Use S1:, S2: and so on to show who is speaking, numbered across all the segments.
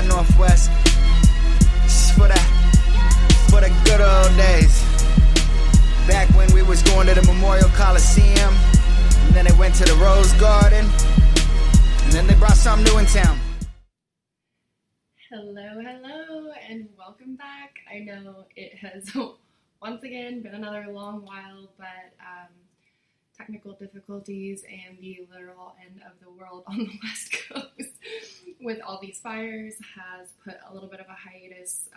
S1: Southside Northwest. For the good old days. Back when we was going to the Memorial Coliseum, and then they went to the Rose Garden, and then they brought something new in town.
S2: Hello, and welcome back. I know it has once again been another long while, but technical difficulties and the literal end of the world on the West Coast with all these fires has put a little bit of a hiatus,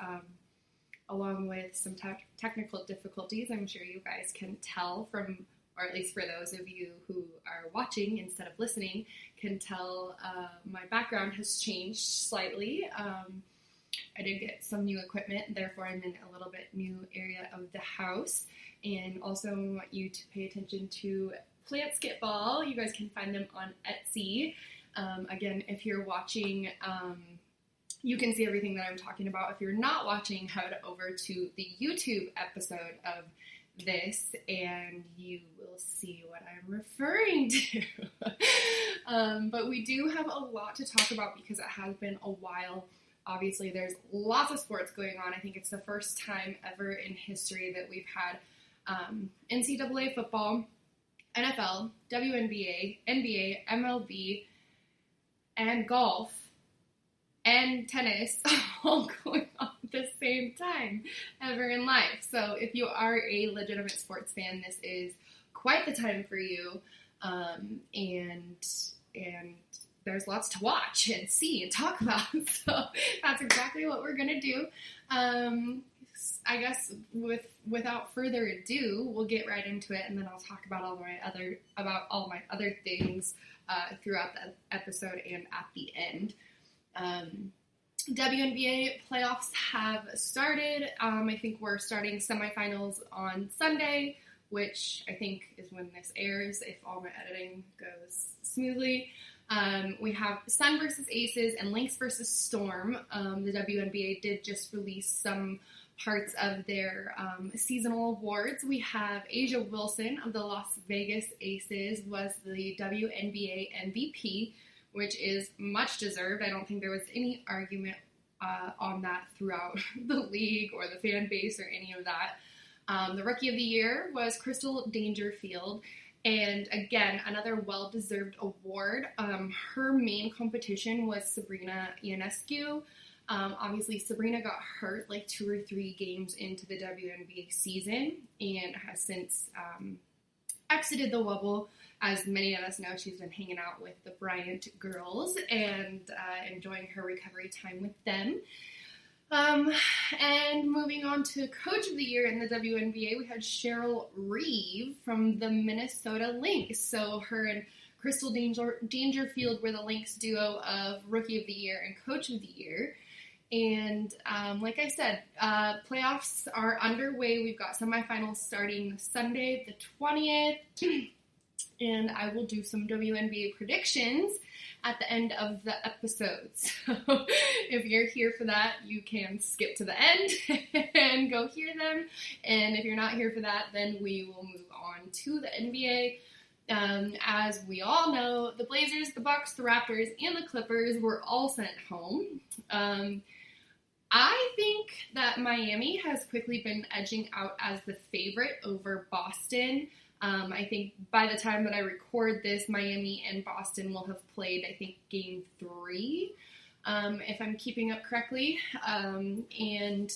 S2: along with some technical difficulties. I'm sure you guys can tell from, or at least for those of you who are watching instead of listening, can tell my background has changed slightly. I did get some new equipment, therefore I'm in a little bit new area of the house. And also I want you to pay attention to Plant Skitball. You guys can find them on Etsy. Again, if you're watching, you can see everything that I'm talking about. If you're not watching, head over to the YouTube episode of this and you will see what I'm referring to. But we do have a lot to talk about because it has been a while. Obviously, there's lots of sports going on. I think it's the first time ever in history that we've had NCAA football, NFL, WNBA, NBA, MLB, and golf, and tennis all going on at the same time ever in life. So if you are a legitimate sports fan, this is quite the time for you. And there's lots to watch and see and talk about. So that's exactly what we're going to do. I guess without further ado, we'll get right into it, and then I'll talk about all my other things throughout the episode and at the end. WNBA playoffs have started. I think we're starting semifinals on Sunday, which I think is when this airs, if all my editing goes smoothly. We have Sun versus Aces and Lynx versus Storm. The WNBA did just release some parts of their seasonal awards. We have Asia Wilson of the Las Vegas Aces was the WNBA MVP, which is much deserved. I don't think there was any argument on that throughout the league or the fan base or any of that. The Rookie of the Year was Crystal Dangerfield. And again, another well-deserved award. Her main competition was Sabrina Ionescu. Obviously, Sabrina got hurt like 2 or 3 games into the WNBA season and has since exited the bubble. As many of us know, she's been hanging out with the Bryant girls and enjoying her recovery time with them. And moving on to Coach of the Year in the WNBA, we had Cheryl Reeve from the Minnesota Lynx. So her and Crystal Dangerfield were the Lynx duo of Rookie of the Year and Coach of the Year. And like I said, playoffs are underway. We've got semifinals starting Sunday, the 20th. And I will do some WNBA predictions at the end of the episode. So if you're here for that, you can skip to the end and go hear them. And if you're not here for that, then we will move on to the NBA. As we all know, the Blazers, the Bucks, the Raptors, and the Clippers were all sent home. I think that Miami has quickly been edging out as the favorite over Boston. I think by the time that I record this, Miami and Boston will have played, I think, Game 3, if I'm keeping up correctly. And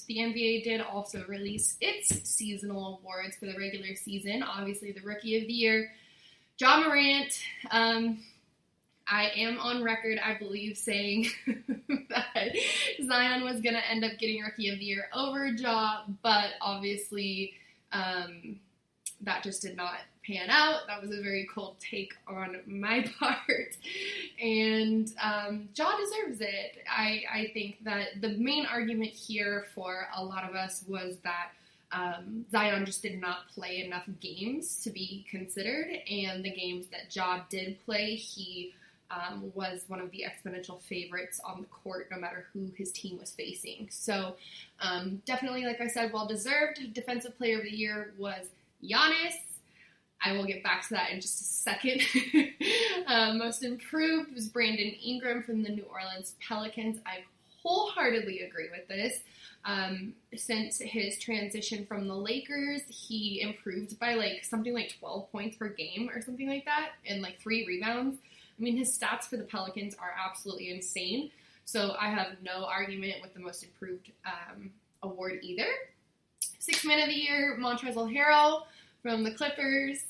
S2: the NBA did also release its seasonal awards for the regular season. Obviously, the Rookie of the Year, Ja Morant. I am on record, I believe, saying that Zion was going to end up getting Rookie of the Year over Ja, but obviously that just did not pan out. That was a very cold take on my part. And Ja deserves it. I think that the main argument here for a lot of us was that Zion just did not play enough games to be considered. And the games that Ja did play, he was one of the exponential favorites on the court, no matter who his team was facing. So definitely, like I said, well-deserved. Defensive Player of the Year was Giannis. I will get back to that in just a second. Most improved was Brandon Ingram from the New Orleans Pelicans. I wholeheartedly agree with this. Since his transition from the Lakers, he improved by something like 12 points per game or something like that, and 3 rebounds. I mean, his stats for the Pelicans are absolutely insane. So I have no argument with the most improved award either. Sixth Man of the Year, Montrezl Harrell from the Clippers.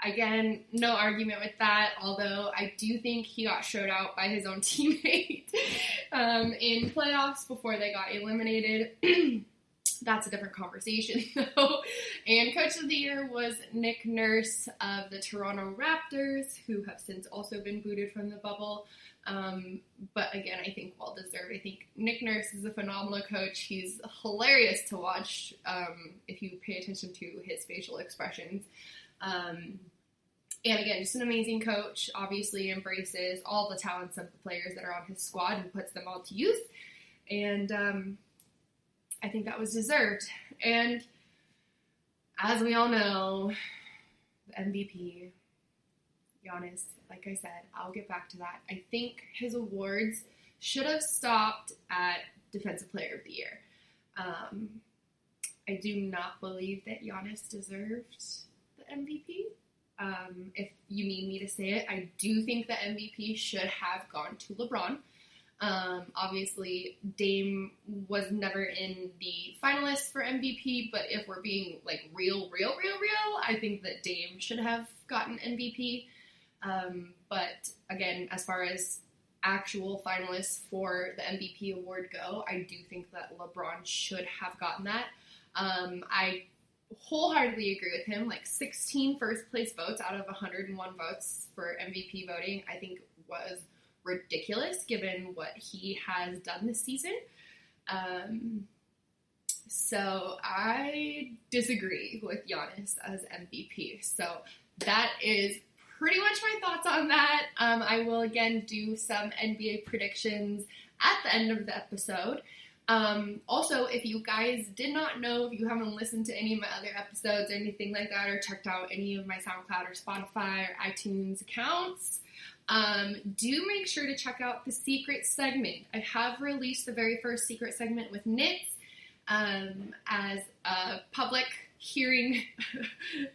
S2: Again, no argument with that, although I do think he got showed out by his own teammate in playoffs before they got eliminated. That's a different conversation, though. And Coach of the Year was Nick Nurse of the Toronto Raptors, who have since also been booted from the bubble. But again, I think well-deserved. I think Nick Nurse is a phenomenal coach. He's hilarious to watch if you pay attention to his facial expressions. And again, just an amazing coach, obviously embraces all the talents of the players that are on his squad and puts them all to use. And I think that was deserved. And as we all know, the MVP, Giannis, like I said, I'll get back to that. I think his awards should have stopped at Defensive Player of the Year. I do not believe that Giannis deserved the MVP. If you need me to say it, I do think the MVP should have gone to LeBron. Obviously, Dame was never in the finalists for MVP, but if we're being real, I think that Dame should have gotten MVP. But again, as far as actual finalists for the MVP award go, I do think that LeBron should have gotten that. I wholeheartedly agree with him. 16 first place votes out of 101 votes for MVP voting, I think was ridiculous given what he has done this season. So I disagree with Giannis as MVP. So that is pretty much my thoughts on that. I will again do some NBA predictions at the end of the episode. Also, if you guys did not know, if you haven't listened to any of my other episodes or anything like that, or checked out any of my SoundCloud or Spotify or iTunes accounts, do make sure to check out the secret segment. I have released the very first secret segment with Nitz as a public hearing.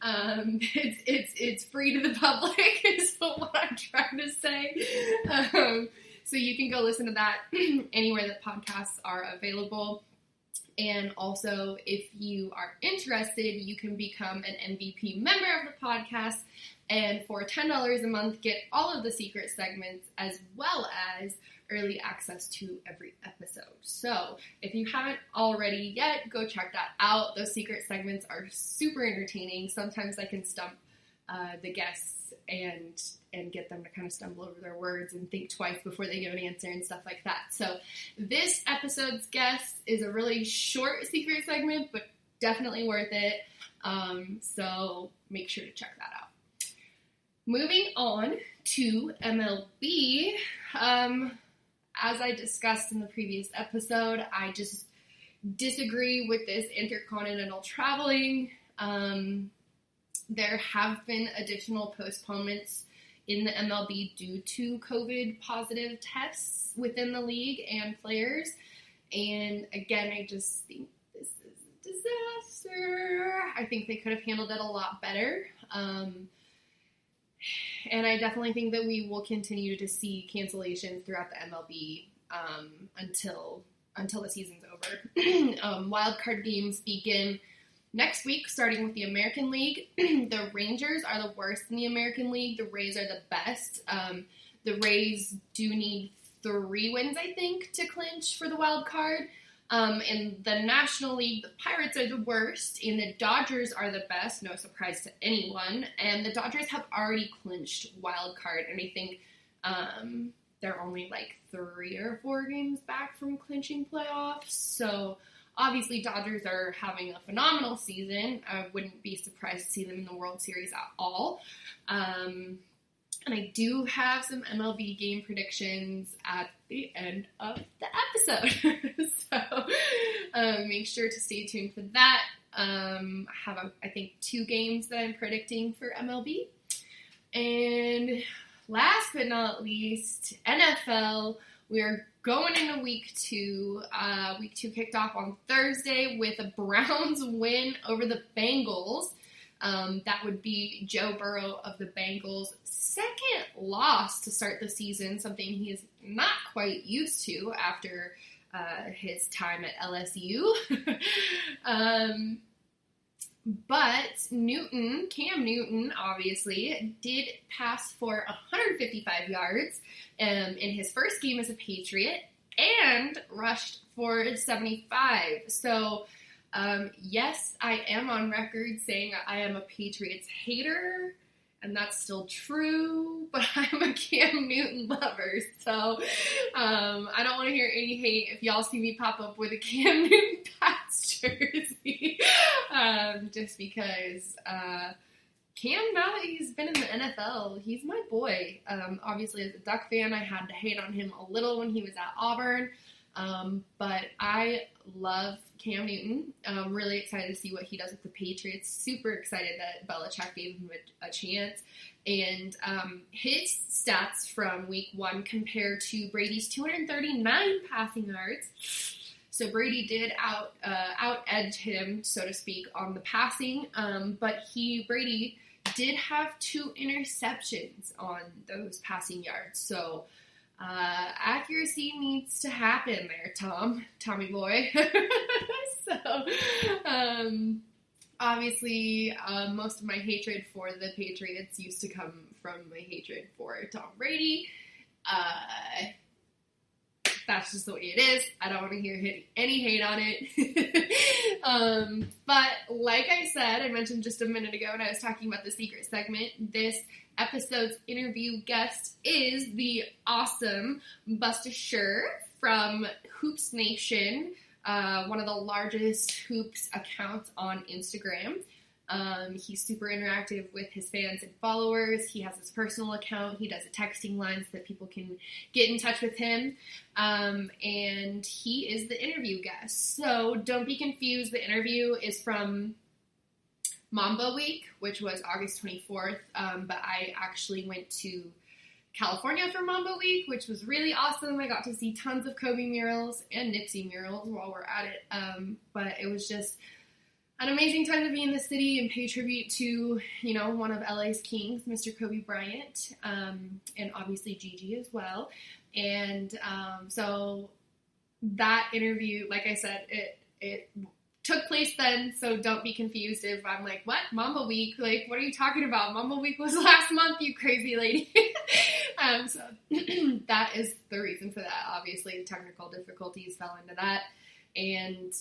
S2: It's free to the public is what I'm trying to say. So you can go listen to that anywhere that podcasts are available. And also, if you are interested, you can become an MVP member of the podcast. And for $10 a month, get all of the secret segments as well as early access to every episode. So if you haven't already yet, go check that out. Those secret segments are super entertaining. Sometimes I can stump the guests and get them to kind of stumble over their words and think twice before they give an answer and stuff like that. So this episode's guest is a really short secret segment, but definitely worth it. So make sure to check that out. Moving on to MLB, as I discussed in the previous episode, I just disagree with this intercontinental traveling. There have been additional postponements in the MLB due to COVID positive tests within the league and players. And again, I just think this is a disaster. I think they could have handled it a lot better. And I definitely think that we will continue to see cancellations throughout the MLB until the season's over. Wild card games begin next week, starting with the American League. The Rangers are the worst in the American League. The Rays are the best. The Rays do need 3 wins, I think, to clinch for the wild card. In the National League, the Pirates are the worst, and the Dodgers are the best, no surprise to anyone. And the Dodgers have already clinched wild card, and I think they're only 3 or 4 games back from clinching playoffs. So obviously, Dodgers are having a phenomenal season. I wouldn't be surprised to see them in the World Series at all. And I do have some MLB game predictions at the end of the episode. So make sure to stay tuned for that. I have, I think, 2 games that I'm predicting for MLB. And last but not least, NFL. We are going into week two. Week two kicked off on Thursday with a Browns win over the Bengals. That would be Joe Burrow of the Bengals' second loss to start the season, something he is not quite used to after his time at LSU. But Cam Newton, obviously, did pass for 155 yards in his first game as a Patriot and rushed for 75. So, yes, I am on record saying I am a Patriots hater, and that's still true, but I'm a Cam Newton lover, so I don't want to hear any hate if y'all see me pop up with a Cam Newton Pats jersey, just because Cam, now that he's been in the NFL, he's my boy. Obviously, as a Duck fan, I had to hate on him a little when he was at Auburn, but I love Cam Newton. I'm really excited to see what he does with the Patriots. Super excited that Belichick gave him a chance. And his stats from week one compared to Brady's 239 passing yards. So Brady did out-edge him, so to speak, on the passing. But Brady did have 2 interceptions on those passing yards. So accuracy needs to happen there, Tommy boy. So, obviously, most of my hatred for the Patriots used to come from my hatred for Tom Brady. That's just the way it is. I don't want to hear any hate on it. But like I said, I mentioned just a minute ago when I was talking about the secret segment, this episode's interview guest is the awesome Buster Scher from Hoops Nation, one of the largest hoops accounts on Instagram. He's super interactive with his fans and followers. He has his personal account. He does a texting line so that people can get in touch with him. And he is the interview guest. So don't be confused. The interview is from Mamba Week, which was August 24th. But I actually went to California for Mamba Week, which was really awesome. I got to see tons of Kobe murals and Nipsey murals while we're at it. But it was just an amazing time to be in the city and pay tribute to, one of LA's kings, Mr. Kobe Bryant, and obviously Gigi as well. And so that interview, like I said, it took place then, so don't be confused if I'm like, what? Mamba Week? Like, what are you talking about? Mamba Week was last month, you crazy lady. So that is the reason for that. Obviously, technical difficulties fell into that. And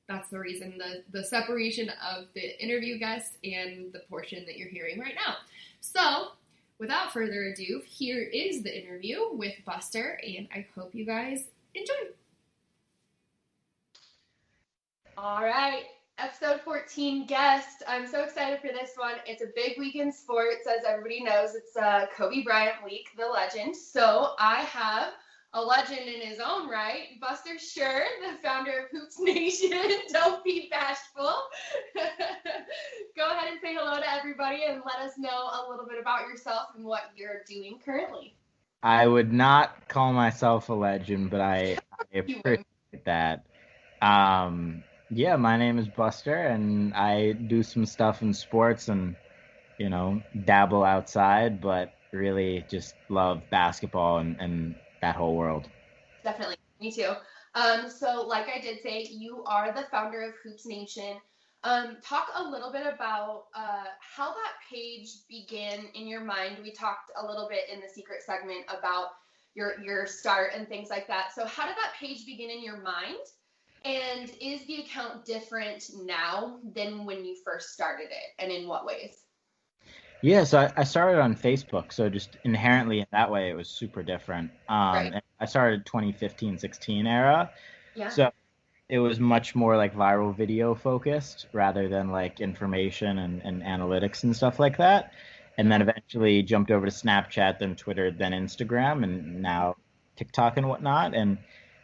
S2: that's the reason, the separation of the interview guest and the portion that you're hearing right now. So, without further ado, here is the interview with Buster, and I hope you guys enjoy. All right, episode 14 guest. I'm so excited for this one. It's a big week in sports, as everybody knows. It's Kobe Bryant week, the legend. So I have a legend in his own right, Buster Scher, the founder of Hoops Nation. Don't be bashful. Go ahead and say hello to everybody and let us know a little bit about yourself and what you're doing currently.
S3: I would not call myself a legend, but I appreciate that. Yeah, my name is Buster, and I do some stuff in sports and, dabble outside, but really just love basketball and that whole world.
S2: Definitely. Me too. So like I did say, you are the founder of Hoops Nation. Talk a little bit about how that page began in your mind. We talked a little bit in the secret segment about your start and things like that. So how did that page begin in your mind? And is the account different now than when you first started it? And in what ways?
S3: Yeah, so I started on Facebook, so just inherently in that way, it was super different.
S2: Right.
S3: And I started 2015-16 era,
S2: Yeah.
S3: so it was much more like viral video focused rather than like information and analytics and stuff like that. And then eventually jumped over to Snapchat, then Twitter, then Instagram, and now TikTok and whatnot. And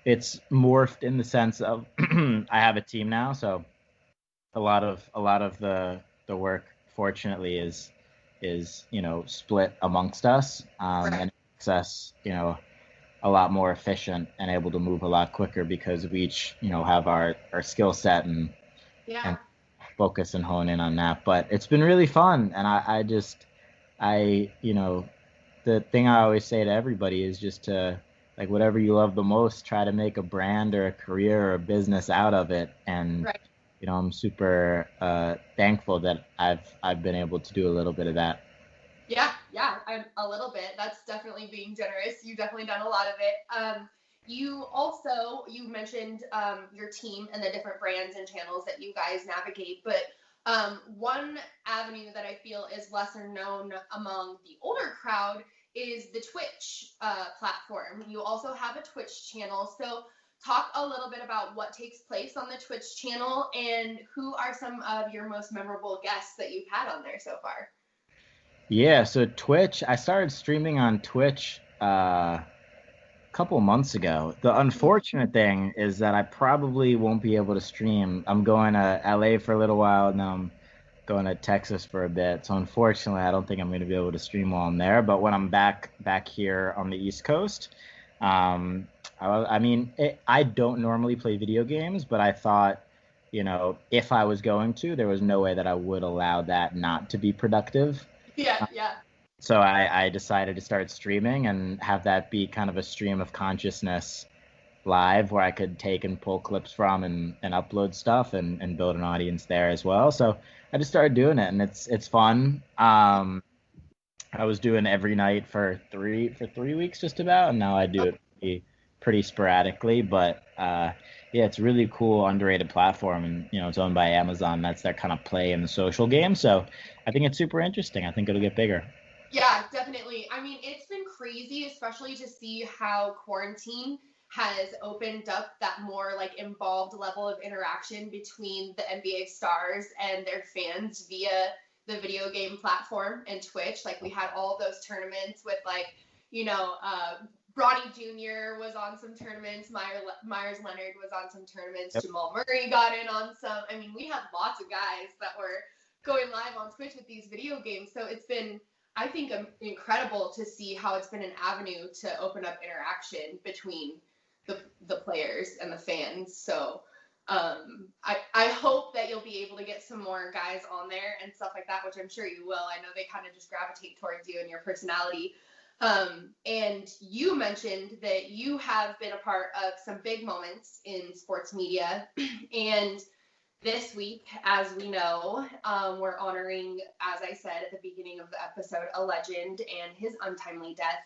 S3: it's morphed in the sense of I have a team now, so a lot of the work, fortunately, is split amongst us,
S2: Right.
S3: and it makes us a lot more efficient and able to move a lot quicker because we each, have our skill set and
S2: Yeah.
S3: focus and hone in on that. But it's been really fun, and the thing I always say to everybody is just to, like, whatever you love the most, try to make a brand or a career or a business out of it. And
S2: Right.
S3: I'm super thankful that I've been able to do a little bit of that.
S2: Yeah, I'm a little bit. That's definitely being generous. You've definitely done a lot of it. You mentioned your team and the different brands and channels that you guys navigate, but one avenue that I feel is lesser known among the older crowd is the Twitch platform. You also have a Twitch channel, so talk a little bit about what takes place on the Twitch channel and who are some of your most memorable guests that you've had on there so far.
S3: Yeah, so Twitch, I started streaming on Twitch a couple months ago. The unfortunate thing is that I probably won't be able to stream. I'm going to LA for a little while, and then I'm going to Texas for a bit. So unfortunately, I don't think I'm going to be able to stream while I'm there. But when I'm back here on the East Coast, I mean, I don't normally play video games, but I thought, if I was going to, there was no way that I would allow that not to be productive.
S2: Yeah.
S3: So I decided to start streaming and have that be kind of a stream of consciousness live where I could take and pull clips from and upload stuff and build an audience there as well. So I just started doing it, and it's fun. I was doing every night for 3 weeks just about, and now I do it pretty sporadically. But yeah, it's a really cool, underrated platform, and it's owned by Amazon. That's their kind of play in the social game. So I think it's super interesting. I think it'll get bigger.
S2: Yeah, definitely. I mean, it's been crazy, especially to see how quarantine has opened up that more like involved level of interaction between the NBA stars and their fans via the video game platform and Twitch. Like we had all those tournaments with Bronny Jr. was on some tournaments, Myers Leonard was on some tournaments,
S3: Yep.
S2: Jamal Murray got in on some. I mean, we had lots of guys that were going live on Twitch with these video games. So it's been, I think, incredible to see how it's been an avenue to open up interaction between the players and the fans. So I hope that you'll be able to get some more guys on there and stuff like that, which I'm sure you will. I know they kind of just gravitate towards you and your personality. And you mentioned that you have been a part of some big moments in sports media. And this week, as we know, we're honoring, as I said at the beginning of the episode, a legend and his untimely death.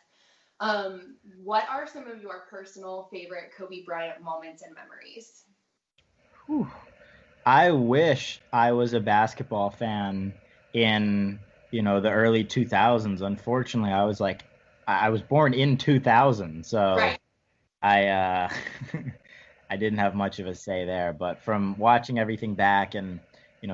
S2: What are some of your personal favorite Kobe Bryant moments and memories?
S3: Whew. I wish I was a basketball fan in, the early 2000s. Unfortunately, I was born in 2000, so
S2: Right.
S3: I I didn't have much of a say there. But from watching everything back and,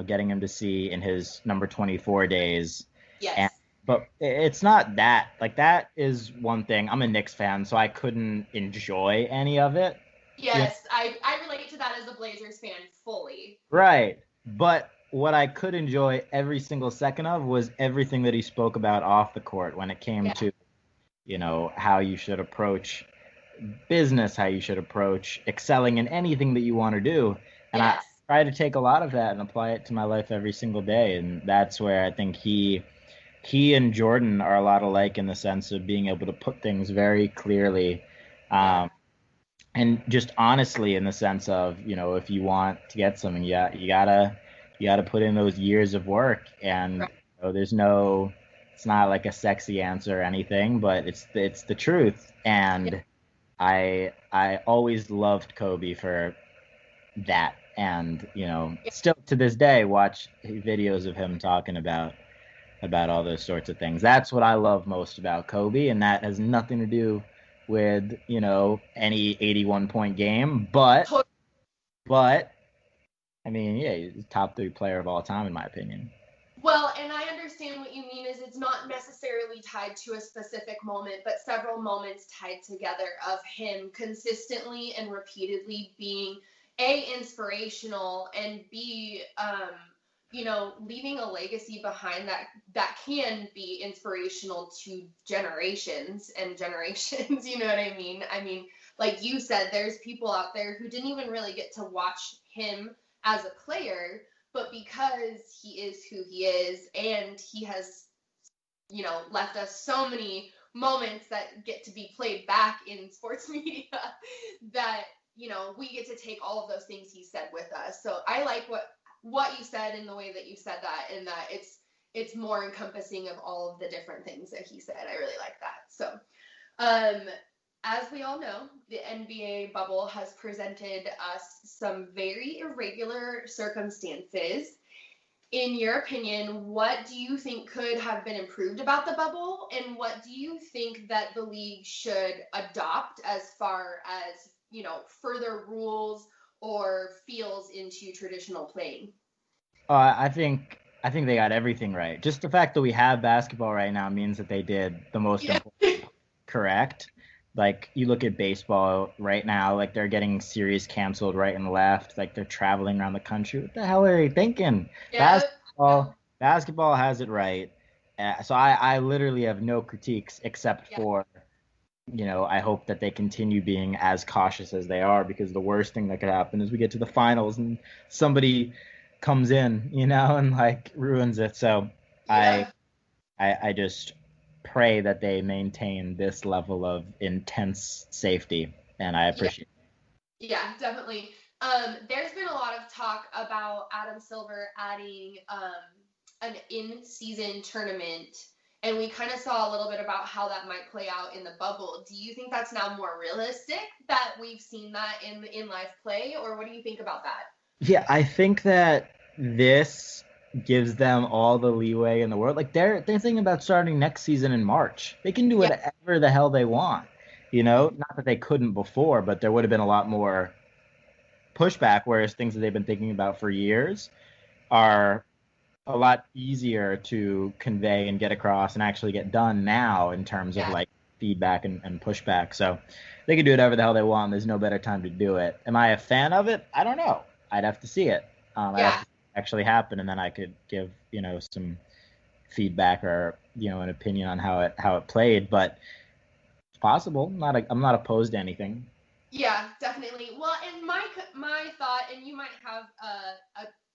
S3: getting him to see in his number 24 days,
S2: Yes.
S3: but it's not that. Like, that is one thing. I'm a Knicks fan, so I couldn't enjoy any of it.
S2: Yes, I relate to that as a Blazers fan fully.
S3: Right. But what I could enjoy every single second of was everything that he spoke about off the court when it came to, how you should approach business, how you should approach excelling in anything that you want to do. And
S2: Yes.
S3: I try to take a lot of that and apply it to my life every single day. And that's where I think he and Jordan are a lot alike in the sense of being able to put things very clearly. And just honestly, in the sense of, if you want to get something, you gotta put in those years of work. And
S2: Right.
S3: it's not like a sexy answer or anything, but it's the truth. And I always loved Kobe for that. And, still to this day, watch videos of him talking about all those sorts of things. That's what I love most about Kobe, and that has nothing to do with, any 81-point game, but I mean, yeah, he's the top 3 player of all time in my opinion.
S2: Well, and I understand what you mean is it's not necessarily tied to a specific moment, but several moments tied together of him consistently and repeatedly being A, inspirational, and B,
S4: leaving a legacy behind that can be inspirational to generations and generations. You know what I mean? I mean, like you said, there's people out there who didn't even really get to watch him as a player, but because he is who he is and he has, left us so many moments that get to be played back in sports media that, we get to take all of those things he said with us. So I like what you said in the way that you said that, and that it's more encompassing of all of the different things that he said. I really like that. So, as we all know, the NBA bubble has presented us some very irregular circumstances. In your opinion, what do you think could have been improved about the bubble, and what do you think that the league should adopt as far as, further rules or feels into traditional playing?
S3: I think they got everything right. Just the fact that we have basketball right now means that they did the most important correct. Like, you look at baseball right now, like, they're getting series canceled right and left. Like, they're traveling around the country. What the hell are they thinking?
S4: Yeah.
S3: Basketball has it right. So I literally have no critiques except for, I hope that they continue being as cautious as they are, because the worst thing that could happen is we get to the finals and somebody comes in, and like ruins it. So I just pray that they maintain this level of intense safety, and I appreciate it.
S4: Yeah, definitely. There's been a lot of talk about Adam Silver adding an in-season tournament, and we kind of saw a little bit about how that might play out in the bubble. Do you think that's now more realistic, that we've seen that in live play, or what do you think about that?
S3: Yeah, I think that this gives them all the leeway in the world. Like, they're thinking about starting next season in March. They can do whatever the hell they want. Not that they couldn't before, but there would have been a lot more pushback, whereas things that they've been thinking about for years are a lot easier to convey and get across and actually get done now in terms of like feedback and pushback. So they can do whatever the hell they want. There's no better time to do it. Am I a fan of it? I don't know. I'd have to see it. I'd have to actually happen, and then I could give some feedback or an opinion on how it played. But it's possible. I'm not opposed to anything.
S4: Yeah, definitely. Well, and my thought, and you might have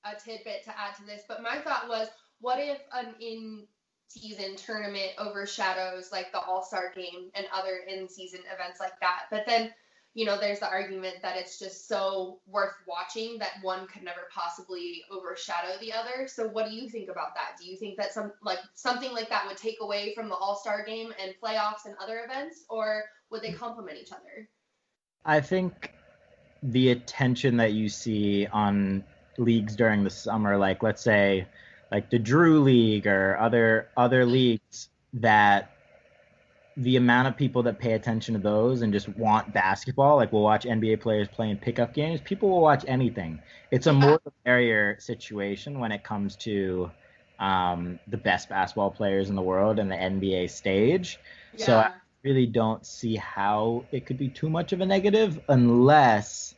S4: a tidbit to add to this, but my thought was, what if an in-season tournament overshadows like the All-Star game and other in-season events like that? But then, there's the argument that it's just so worth watching that one could never possibly overshadow the other. So what do you think about that? Do you think that something like that would take away from the All-Star game and playoffs and other events, or would they complement each other?
S3: I think the attention that you see on leagues during the summer, like let's say like the Drew League or other leagues, that the amount of people that pay attention to those and just want basketball, like we'll watch NBA players playing pickup games, people will watch anything. It's a more barrier situation when it comes to the best basketball players in the world and the NBA stage. Yeah. So I really don't see how it could be too much of a negative unless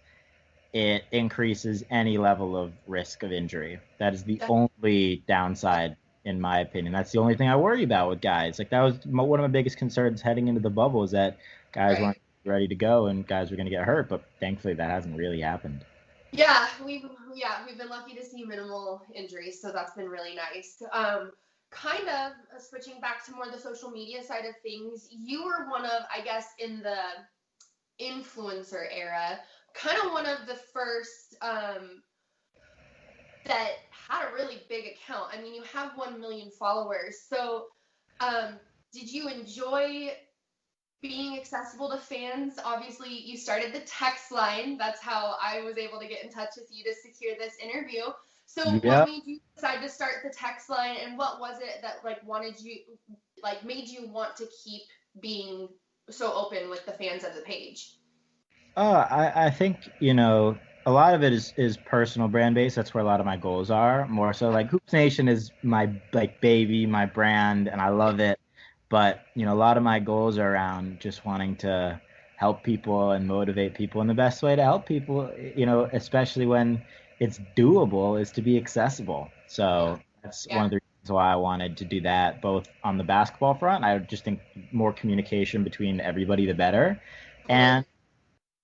S3: it increases any level of risk of injury. That is the only downside, in my opinion. That's the only thing I worry about with guys. Like, that was one of my biggest concerns heading into the bubble, is that guys weren't ready to go and guys were going to get hurt. But thankfully, that hasn't really happened.
S4: Yeah, we've been lucky to see minimal injuries, so that's been really nice. Kind of switching back to more the social media side of things, you were one of, I guess, in the influencer era, kind of one of the first that had a really big account. I mean, you have 1 million followers. So did you enjoy being accessible to fans? Obviously, you started the text line. That's how I was able to get in touch with you to secure this interview. So what made you decide to start the text line, and what was it that made you want to keep being so open with the fans of the page?
S3: I think, a lot of it is personal brand based. That's where a lot of my goals are. More so, like, Hoops Nation is my baby, my brand, and I love it. But, a lot of my goals are around just wanting to help people and motivate people. And the best way to help people, especially when it's doable is to be accessible. So that's
S4: Yeah.
S3: one of the reasons why I wanted to do that, both on the basketball front. I just think more communication between everybody, the better. And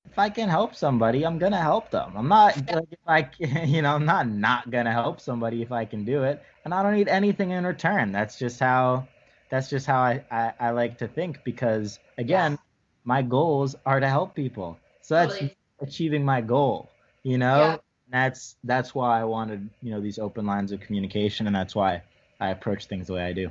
S3: if I can help somebody, I'm gonna help them. I'm not like if I I'm not gonna help somebody if I can do it, and I don't need anything in return. That's just how I like to think, because again, my goals are to help people. So that's
S4: Totally.
S3: achieving my goal, you
S4: Yeah.
S3: know? That's why I wanted, these open lines of communication, and that's why I approach things the way I do.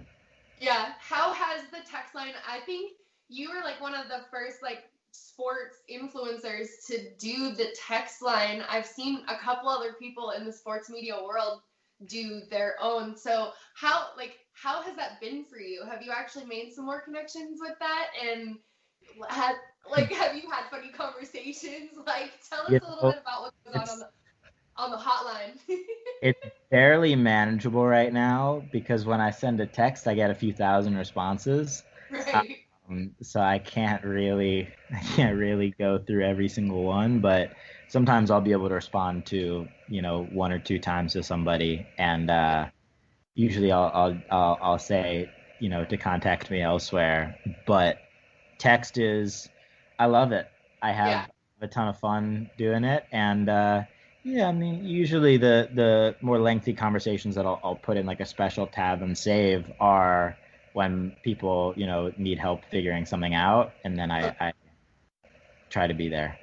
S4: Yeah. How has the text line? I think you were like one of the first like sports influencers to do the text line. I've seen a couple other people in the sports media world do their own. So how has that been for you? Have you actually made some more connections with that, and have you had funny conversations? Like, tell us
S3: You
S4: a little
S3: know,
S4: bit about what goes
S3: it's
S4: on the hotline.
S3: it's barely manageable right now, because when I send a text, I get a few thousand responses.
S4: Right.
S3: So I can't really go through every single one, but sometimes I'll be able to respond to, one or two times to somebody, and usually I'll say, to contact me elsewhere. But text is, I love it. I
S4: Yeah.
S3: have a ton of fun doing it, and yeah, I mean, usually the more lengthy conversations that I'll put in like a special tab and save are when people, need help figuring something out, and then I try to be there.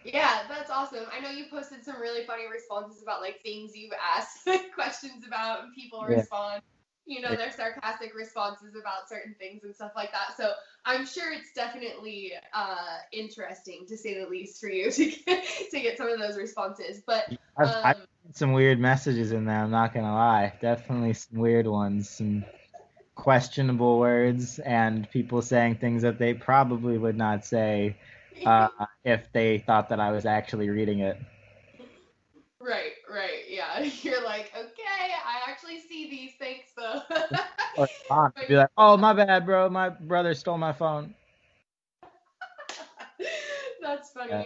S4: Yeah, that's awesome. I know you posted some really funny responses about like things you've asked questions about, and people
S3: Yeah.
S4: respond, their sarcastic responses about certain things and stuff like that. So I'm sure it's definitely interesting, to say the least, for you to get some of those responses. But
S3: I've seen some weird messages in there, I'm not gonna lie. Definitely some weird ones, some questionable words, and people saying things that they probably would not say if they thought that I was actually reading it.
S4: right, yeah. You're like, okay, I actually see these things, though.
S3: Or I'd be like, "Oh, my bad, bro. My brother stole my phone."
S4: That's funny.
S3: Yeah.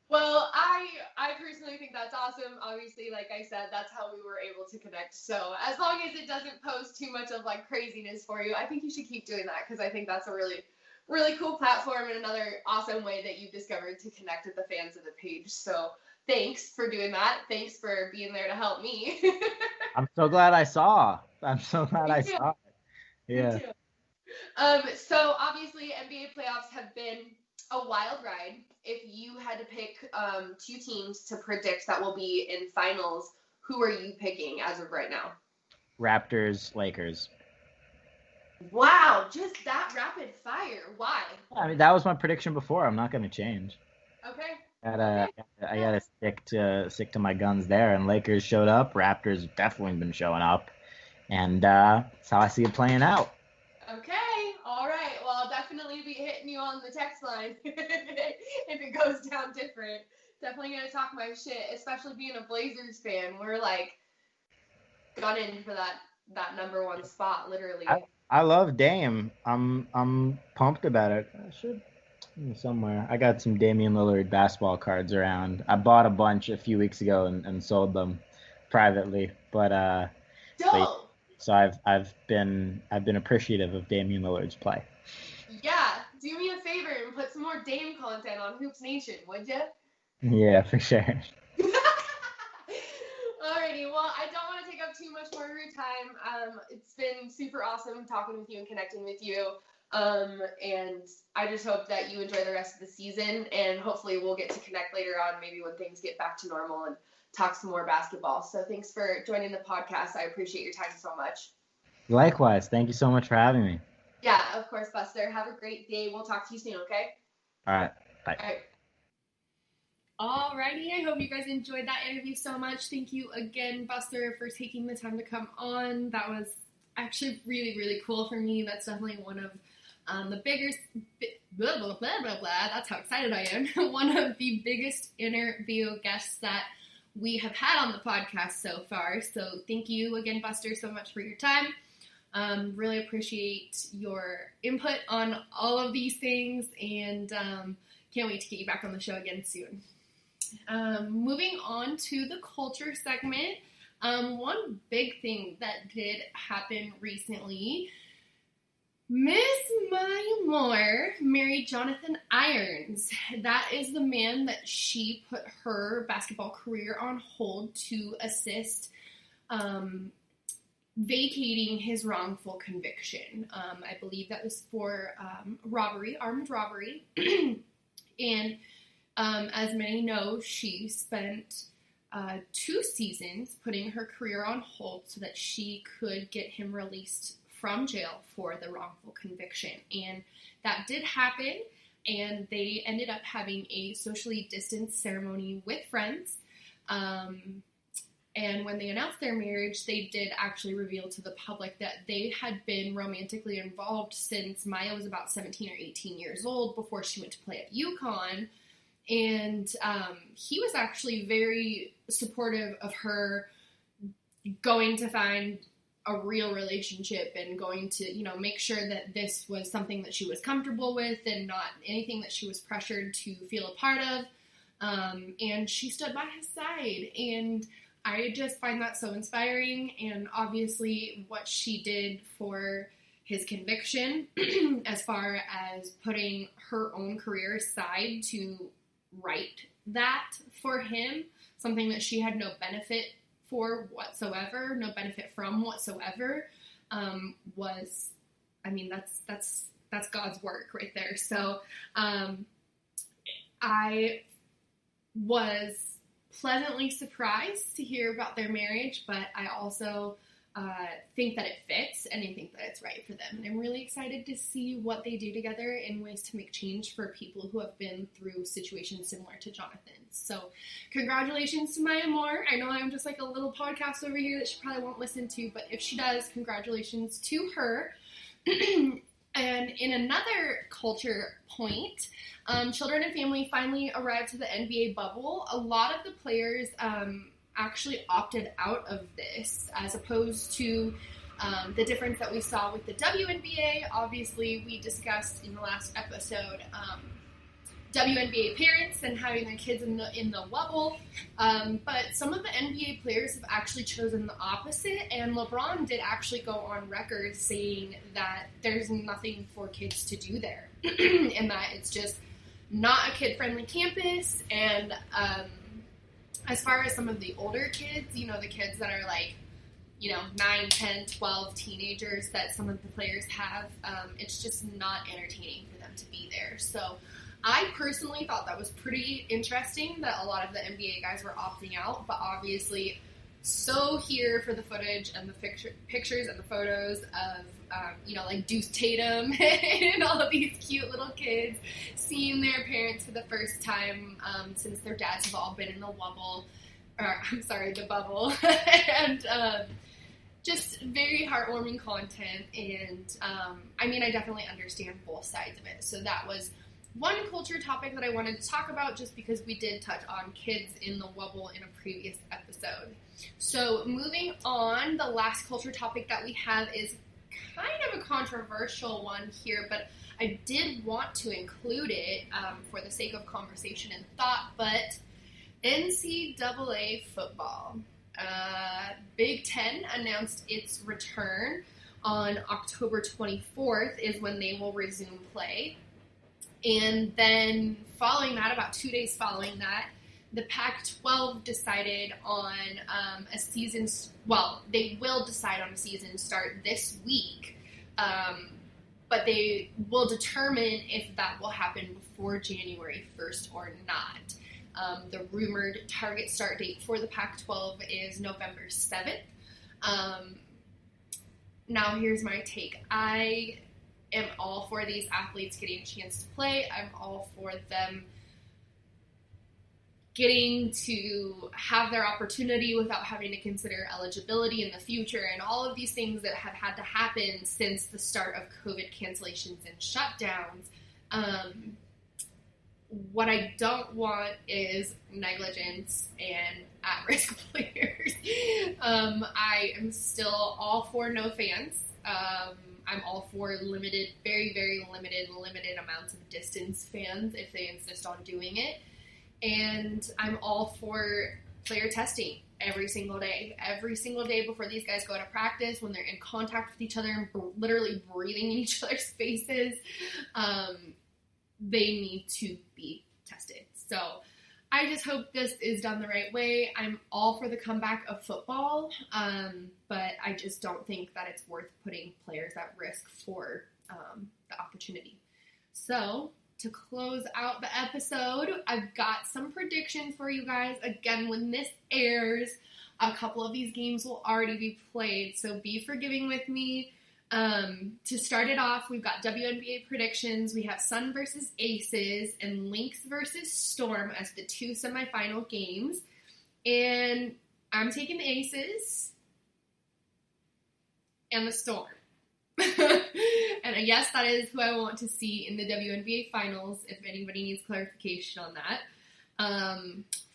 S4: Well, I personally think that's awesome. Obviously, like I said, that's how we were able to connect. So as long as it doesn't pose too much of like craziness for you, I think you should keep doing that, because I think that's a really, really cool platform and another awesome way that you've discovered to connect with the fans of the page. So thanks for doing that. Thanks for being there to help me.
S3: I'm so glad I saw. I'm so glad
S4: Me
S3: I
S4: too.
S3: saw it.
S4: Me
S3: Yeah.
S4: too. So obviously NBA playoffs have been a wild ride. If you had to pick two teams to predict that will be in finals, who are you picking as of right now?
S3: Raptors, Lakers.
S4: Wow, just that rapid fire. Why?
S3: I mean, that was my prediction before. I'm not going to change.
S4: Okay.
S3: Gotta, I gotta stick to my guns there. And Lakers showed up. Raptors definitely been showing up, and that's how I see it playing out.
S4: Okay. All right. Well, I'll definitely be hitting you on the text line if it goes down different. Definitely gonna talk my shit, especially being a Blazers fan. We're like gunning for that number one spot, literally.
S3: I love Dame. I'm pumped about it. I should somewhere. I got some Damian Lillard basketball cards around. I bought a bunch a few weeks ago and sold them privately, but
S4: Dope.
S3: so I've been appreciative of Damian Lillard's play.
S4: Yeah. Do me a favor and put some more Dame content on Hoops Nation, would you?
S3: Yeah, for sure.
S4: Alrighty, well, I don't want to take up too much more of your time. It's been super awesome talking with you and connecting with you. And I just hope that you enjoy the rest of the season, and hopefully we'll get to connect later on, maybe when things get back to normal, and talk some more basketball. So thanks for joining the podcast. I appreciate your time so much.
S3: Likewise. Thank you so much for having me.
S4: Yeah, of course, Buster. Have a great day. We'll talk to you soon, okay?
S3: All right. Bye.
S4: All right.
S2: Alrighty, I hope you guys enjoyed that interview so much. Thank you again, Buster, for taking the time to come on. That was actually really, really cool for me. That's definitely one of the biggest, blah, blah, blah, blah, blah. That's how excited I am. One of the biggest interview guests that we have had on the podcast so far. So thank you again, Buster, so much for your time. Really appreciate your input on all of these things, and can't wait to get you back on the show again soon. Moving on to the culture segment, one big thing that did happen recently, Miss Maya Moore married Jonathan Irons. That is the man that she put her basketball career on hold to assist vacating his wrongful conviction. I believe that was for robbery, armed robbery. And as many know, she spent 2 seasons putting her career on hold so that she could get him released from jail for the wrongful conviction. And that did happen, and they ended up having a socially distanced ceremony with friends. And when they announced their marriage, they did actually reveal to the public that they had been romantically involved since Maya was about 17 or 18 years old, before she went to play at UConn. And he was actually very supportive of her going to find a real relationship and going to, make sure that this was something that she was comfortable with and not anything that she was pressured to feel a part of. And she stood by his side, and I just find that so inspiring. And obviously what she did for his conviction as far as putting her own career aside to right that for him, something that she had no benefit for whatsoever, no benefit from whatsoever, was, that's God's work right there. So I was pleasantly surprised to hear about their marriage, but I also think that it fits, and I think that it's right for them. And I'm really excited to see what they do together in ways to make change for people who have been through situations similar to Jonathan's. So congratulations to Maya Moore. I know I'm just like a little podcast over here that she probably won't listen to, but if she does, congratulations to her. And in another culture point, Children and Family finally arrived to the NBA bubble. A lot of the players actually opted out of this, as opposed to the difference that we saw with the WNBA. Obviously, we discussed in the last episode WNBA parents and having their kids in the bubble, but some of the NBA players have actually chosen the opposite, and LeBron did actually go on record saying that there's nothing for kids to do there, and that it's just not a kid-friendly campus. And as far as some of the older kids, the kids that are like, 9, 10, 12 teenagers that some of the players have, it's just not entertaining for them to be there. So I personally thought that was pretty interesting that a lot of the NBA guys were opting out, but obviously so here for the footage and the pictures and the photos of, like Deuce Tatum and all of these cute little kids seeing their parents for the first time since their dads have all been in the bubble, and just very heartwarming content. And I definitely understand both sides of it. So that was one culture topic that I wanted to talk about, just because we did touch on kids in the bubble in a previous episode. So moving on, the last culture topic that we have is kind of a controversial one here, but I did want to include it for the sake of conversation and thought. But NCAA football. Big Ten announced its return on October 24th is when they will resume play. And then following that, about 2 days following that, the Pac-12 decided on a season, they will decide on a season start this week, but they will determine if that will happen before January 1st or not. The rumored target start date for the Pac-12 is November 7th. Now here's my take. I am all for these athletes getting a chance to play. I'm all for them getting to have their opportunity without having to consider eligibility in the future and all of these things that have had to happen since the start of COVID cancellations and shutdowns. What I don't want is negligence and at-risk players. I am still all for no fans. I'm all for limited, very, very limited amounts of distance fans if they insist on doing it. and I'm all for player testing every single day before these guys go to practice, when they're in contact with each other and literally breathing in each other's faces. They need to be tested. So I just hope this is done the right way. I'm all for the comeback of football, but I just don't think that it's worth putting players at risk for the opportunity. So to close out the episode, I've got some predictions for you guys. Again, when this airs, a couple of these games will already be played, so be forgiving with me. To start it off, we've got WNBA predictions. We have Sun versus Aces and Lynx versus Storm as the 2 semifinal games. And I'm taking the Aces and the Storm. And yes, that is who I want to see in the WNBA finals, if anybody needs clarification on that.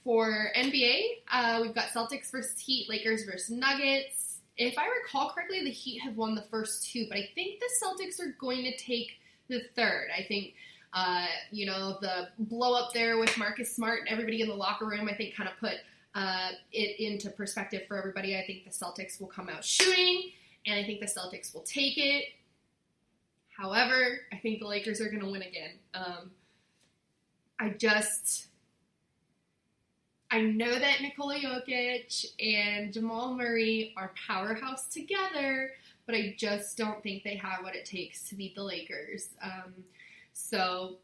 S2: For NBA, we've got Celtics versus Heat, Lakers versus Nuggets. If I recall correctly, the Heat have won the first 2, but I think the Celtics are going to take the third. I think, the blow up there with Marcus Smart and everybody in the locker room, I think kind of put it into perspective for everybody. I think the Celtics will come out shooting, and I think the Celtics will take it. However, I think the Lakers are going to win again. I know that Nikola Jokic and Jamal Murray are powerhouse together, but I just don't think they have what it takes to beat the Lakers. So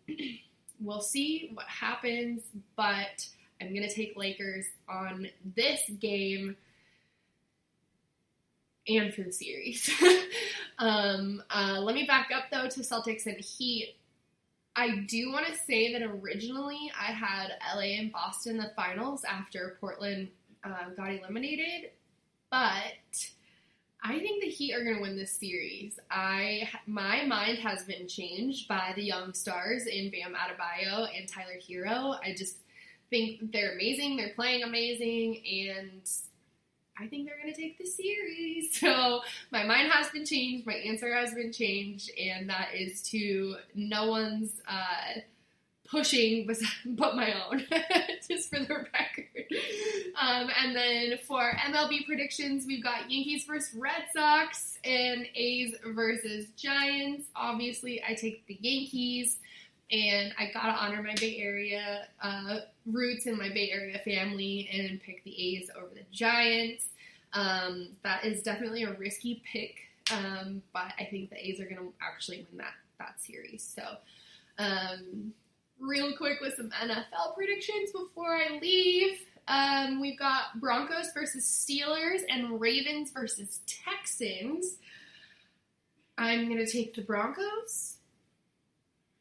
S2: we'll see what happens, but I'm going to take Lakers on this game and for the series. Let me back up, though, to Celtics and Heat. I do want to say that originally I had LA and Boston in the finals after Portland got eliminated, but I think the Heat are going to win this series. My mind has been changed by the young stars in Bam Adebayo and Tyler Hero. I just think they're amazing. They're playing amazing, and I think they're going to take the series. So my mind has been changed. My answer has been changed. And that is to no one's pushing but my own, just for the record. And then for MLB predictions, we've got Yankees versus Red Sox and A's versus Giants. Obviously, I take the Yankees. And I gotta honor my Bay Area roots and my Bay Area family and pick the A's over the Giants. That is definitely a risky pick, but I think the A's are gonna actually win that series. So, real quick with some NFL predictions before I leave. We've got Broncos versus Steelers and Ravens versus Texans. I'm gonna take the Broncos.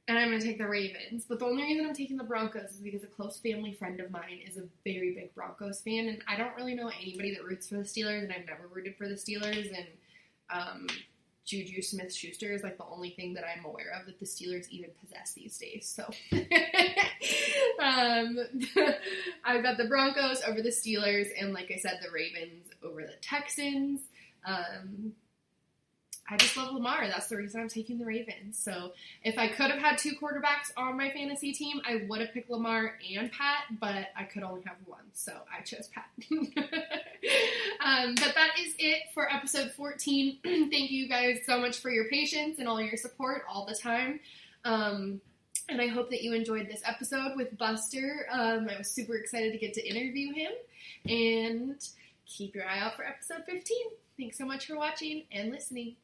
S2: And I'm going to take the Ravens. But the only reason I'm taking the Broncos is because a close family friend of mine is a very big Broncos fan. And I don't really know anybody that roots for the Steelers. And I've never rooted for the Steelers. And Juju Smith-Schuster is like the only thing that I'm aware of that the Steelers even possess these days. So I've got the Broncos over the Steelers. And like I said, the Ravens over the Texans. I just love Lamar. That's the reason I'm taking the Ravens. So if I could have had 2 quarterbacks on my fantasy team, I would have picked Lamar and Pat, but I could only have one, so I chose Pat. But that is it for episode 14. Thank you guys so much for your patience and all your support all the time. And I hope that you enjoyed this episode with Buster. I was super excited to get to interview him. And keep your eye out for episode 15. Thanks so much for watching and listening.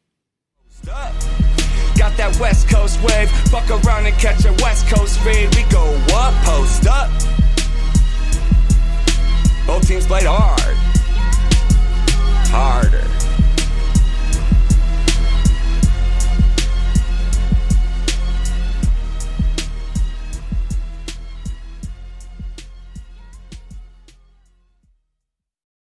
S5: Got that West Coast wave, fuck around and catch a West Coast fade. We go up, post up. Both teams played hard.